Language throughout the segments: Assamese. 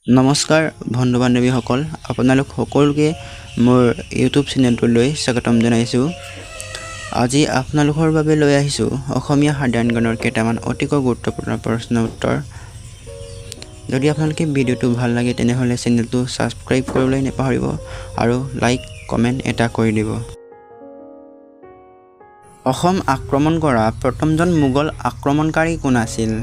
নমস্কাৰ বন্ধু বান্ধৱীসকল, আপোনালোক সকলোকে মোৰ ইউটিউব চেনেলটোলৈ স্বাগতম জনাইছোঁ। আজি আপোনালোকৰ বাবে লৈ আহিছোঁ অসমীয়া সাধাৰণ জ্ঞানৰ কেইটামান অতিকৈ গুৰুত্বপূৰ্ণ প্ৰশ্ন উত্তৰ। যদি আপোনালোকে ভিডিঅ'টো ভাল লাগে তেনেহ'লে চেনেলটো ছাবস্ক্ৰাইব কৰিবলৈ নাপাহৰিব আৰু লাইক কমেণ্ট এটা কৰি দিব। অসম আক্ৰমণ কৰা প্ৰথমজন মোগল আক্ৰমণকাৰী কোন আছিল?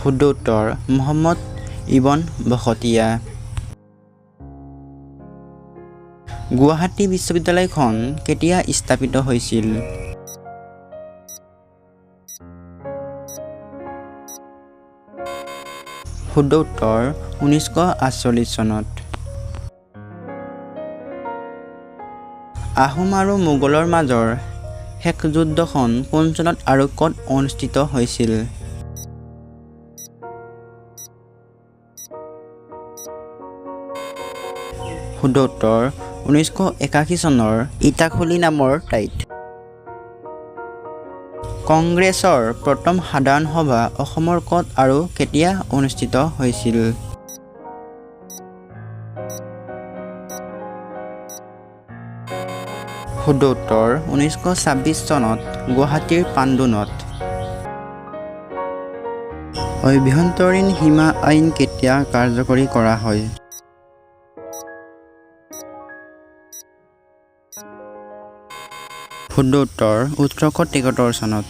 শুদ্ধ উত্তৰ মহম্মদ ইবন বখতিয়া। গুৱাহাটী বিশ্ববিদ্যালয়খন কেতিয়া স্থাপিত হৈছিল? শুদ্ধ উত্তৰ 1948 চনত। আহোম আৰু মোগলৰ মাজৰ শেষ যুদ্ধখন কোন চনত আৰু ক'ত অনুষ্ঠিত হৈছিল? শুদ্ধ উত্তৰ 1981 চনৰ ইটাখুলি নামৰ ঠাইত। কংগ্ৰেছৰ প্ৰথম সাধাৰণ সভা অসমৰ ক'ত আৰু কেতিয়া অনুষ্ঠিত হৈছিল? শুদ্ধ উত্তৰ 1926 চনত গুৱাহাটীৰ পাণ্ডুনত। অভ্যন্তৰীণ সীমা আইন কেতিয়া কাৰ্যকৰী কৰা হয়? শুদ্ধ উত্তৰ 1873 চনত।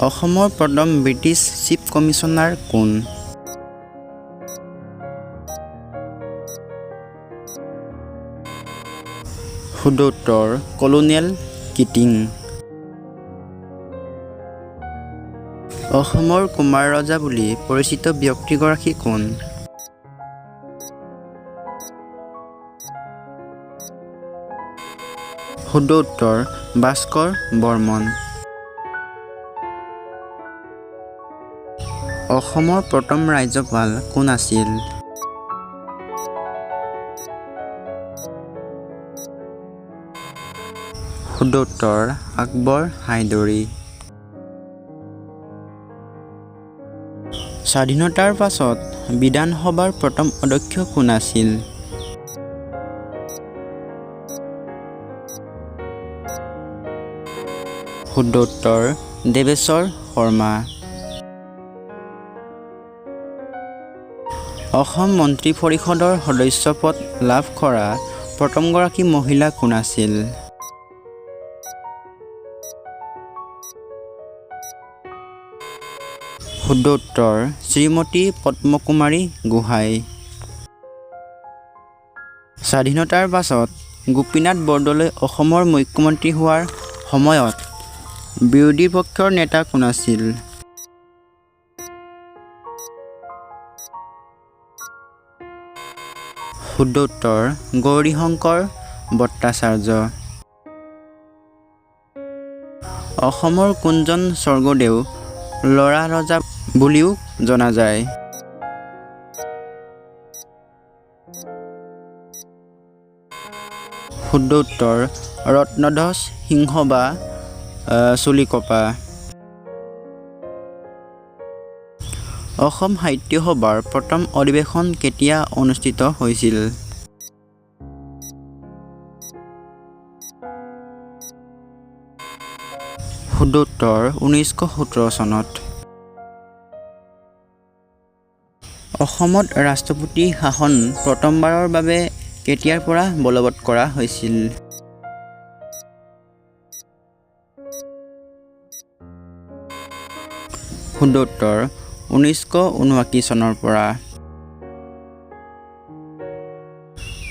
অসমৰ প্ৰথম ব্ৰিটিছ চিফ কমিছনাৰ কোন? শুদ্ধ উত্তৰ কলোনিয়েল কিটিং। অসমৰ কুমাৰ ৰজা বুলি পৰিচিত ব্যক্তিগৰাকী কোন? শুদ্ধ উত্তৰ ভাস্কৰ বৰ্মন। অসমৰ প্ৰথম ৰাজ্যপাল কোন আছিল? শুদ্ধ উত্তৰ আকবৰ হাইদৰি। স্বাধীনতাৰ পাছত বিধানসভাৰ প্ৰথম অধ্যক্ষ কোন আছিল? শুদ্ধ উত্তৰ দেৱেশ্বৰ শৰ্মা। অসম মন্ত্ৰী পৰিষদৰ সদস্য পদ লাভ কৰা প্ৰথমগৰাকী মহিলা কোন আছিল? শুদ্ধ উত্তৰ শ্ৰীমতী পদ্মকুমাৰী গোহাঁই। স্বাধীনতাৰ পাছত গোপীনাথ বৰদলৈ অসমৰ মুখ্যমন্ত্ৰী হোৱাৰ সময়ত বিৰোধী পক্ষৰ নেতা কোন আছিল? শুদ্ধ উত্তৰ গৌৰীশংকৰ ভট্টাচাৰ্য। অসমৰ কোনজন স্বৰ্গদেউ ল'ৰা ৰজা বুলিও জনা যায়? শুদ্ধ উত্তৰ ৰত্নধ্বজ সিংহ বা চুলিকপা। অসম সাহিত্য সভাৰ প্ৰথম অধিৱেশন কেতিয়া অনুষ্ঠিত হৈছিল? শুদ্ধ উত্তৰ 1917 চনত। অসমত ৰাষ্ট্ৰপতি শাসন প্ৰথমবাৰৰ বাবে কেতিয়াৰ পৰা বলবৎ কৰা হৈছিল? শুদ্ধ উত্তৰ 1979 চনৰ পৰা।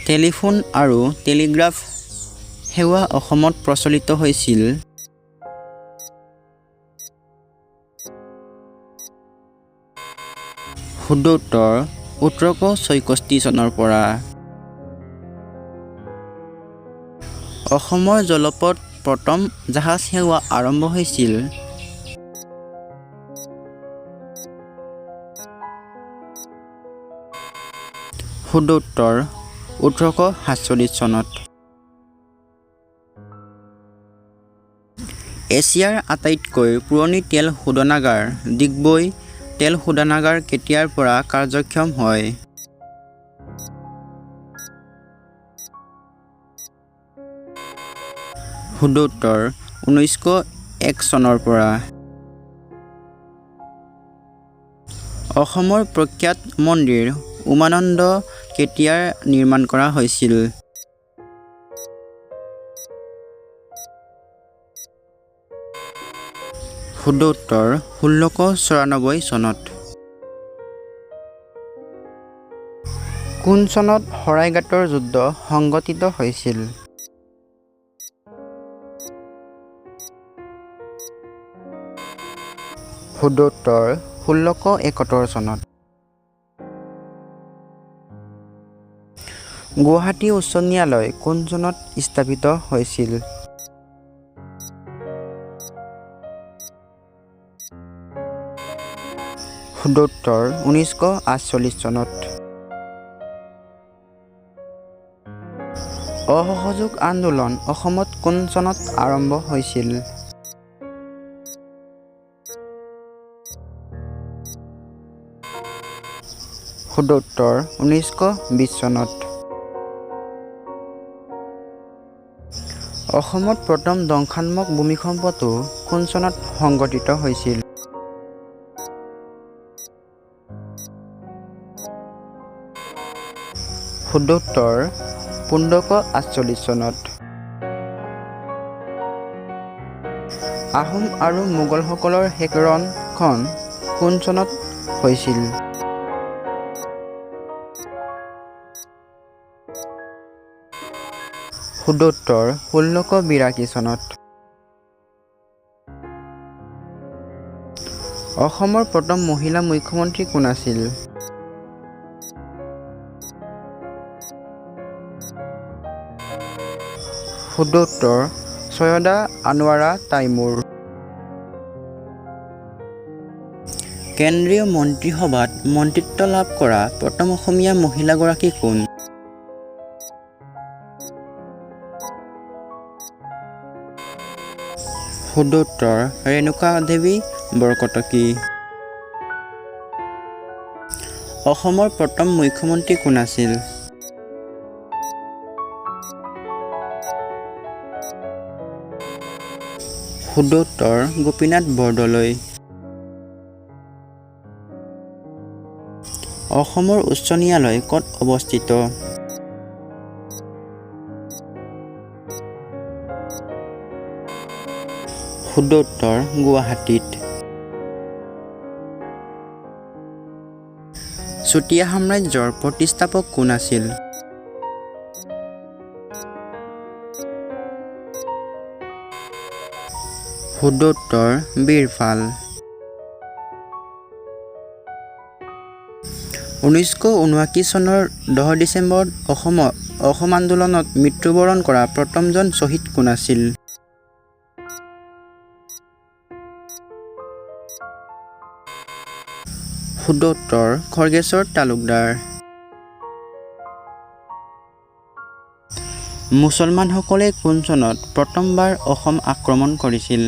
টেলিফোন আৰু টেলিগ্ৰাফ সেৱা অসমত প্ৰচলিত হৈছিল? শুদ্ধ উত্তৰ 1864 চনৰ পৰা। অসমৰ জলপথ প্ৰথম জাহাজ সেৱা আৰম্ভ হৈছিল? শুদ্ধ উত্তৰ 1847 চনত। এছিয়াৰ আটাইতকৈ পুৰণি তেল শোধনাগাৰ ডিগবৈ তেল শোধনাগাৰ কেতিয়াৰ পৰা কাৰ্যক্ষম হয়? শুদ্ধ উত্তৰ 1901 চনৰ পৰা। অসমৰ প্ৰখ্যাত মন্দিৰ উমানন্দ কেতিয়া নিৰ্মাণ কৰা হৈছিল? শুদ্ধ উত্তৰ 1694 চনত। কোন চনত শৰাইঘাটৰ যুদ্ধ সংঘটিত হৈছিল? শুদ্ধ উত্তৰ 1671 চনত। গুৱাহাটী উচ্চ ন্যায়ালয় কোন চনত স্থাপিত হৈছিল? শুদ্ধ উত্তৰ 1948 চনত। অসহযোগ আন্দোলন অসমত কোন চনত আৰম্ভ হৈছিল? শুদ্ধ উত্তৰ 1920 চনত। অসমত প্ৰথম ধ্বংসাত্মক ভূমিকম্পটো কোন চনত সংঘটিত হৈছিল? শুদ্ধ উত্তৰ 1548 চনত। আহোম আৰু মোগলসকলৰ শেষ ৰণখন কোন চনত হৈছিল? শুদ্ধ উত্তৰ 1682 চনত। অসমৰ প্ৰথম মহিলা মুখ্যমন্ত্ৰী কোন আছিল? শুদ্ধ উত্তৰ সৈয়দা আনোৱাৰা তাইমুৰ। কেন্দ্ৰীয় মন্ত্ৰীসভাত মন্ত্ৰিত্ব লাভ কৰা প্ৰথম অসমীয়া মহিলাগৰাকী কোন? শুদ্ধ উত্তৰ ৰেণুকা দেৱী বৰকটকী। অসমৰ প্ৰথম মুখ্যমন্ত্ৰী কোন আছিল? শুদ্ধ উত্তৰ গোপীনাথ বৰদলৈ। অসমৰ উচ্চ ন্যায়ালয় ক'ত অৱস্থিত? শুদ্ধ উত্তৰ গুৱাহাটীত। চুতীয়া সাম্ৰাজ্যৰ প্ৰতিষ্ঠাপক কোন আছিল? শুদ্ধ উত্তৰ বীৰপাল। 1979 চনৰ 10 ডিচেম্বৰত অসম আন্দোলনত মৃত্যুবৰণ কৰা প্ৰথমজন শ্বহীদ কোন আছিল? শুদ্ধ উত্তৰ খৰ্গেশ্বৰ তালুকদাৰ। মুছলমানসকলে কোন চনত প্ৰথমবাৰ অসম আক্ৰমণ কৰিছিল?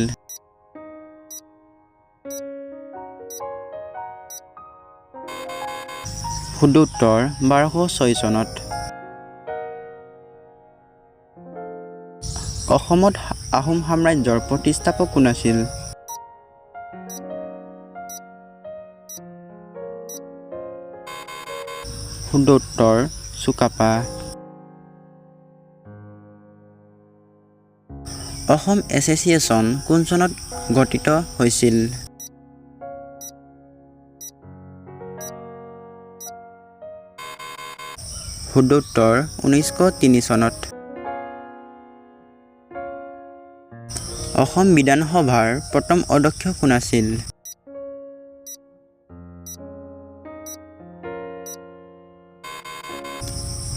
শুদ্ধ উত্তৰ 1206 চনত। অসমত আহোম সাম্ৰাজ্যৰ প্ৰতিষ্ঠাপক কোন আছিল? শুদ্ধ উত্তৰ চুকাফা। অসম এছ'চিয়েশ্যন কোন চনত গঠিত হৈছিল? শুদ্ধ উত্তৰ 1903 চনত। অসম বিধানসভাৰ প্ৰথম অধ্যক্ষ কোন আছিল?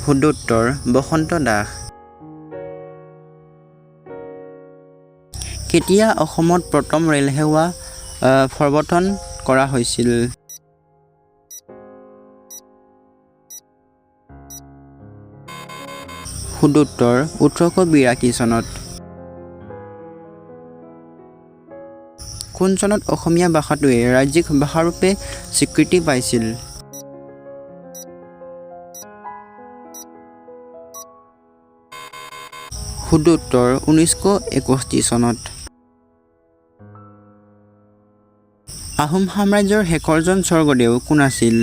শুদ্ধ উত্তৰ বসন্ত দাস। কেতিয়া অসমত প্ৰথম ৰেলসেৱা প্ৰৱৰ্তন কৰা হৈছিল? শুদ্ধ উত্তৰ 1882 চনত। কোন চনত অসমীয়া ভাষাটোৱে ৰাজ্যিক ভাষাৰূপে স্বীকৃতি পাইছিল? শুদ্ধ উত্তৰ 1961 চনত। আহোম সাম্ৰাজ্যৰ শেষৰজন স্বৰ্গদেউ কোন আছিল?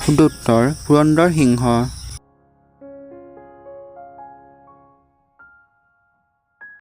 শুদ্ধ উত্তৰ পুৰন্দৰ সিংহ।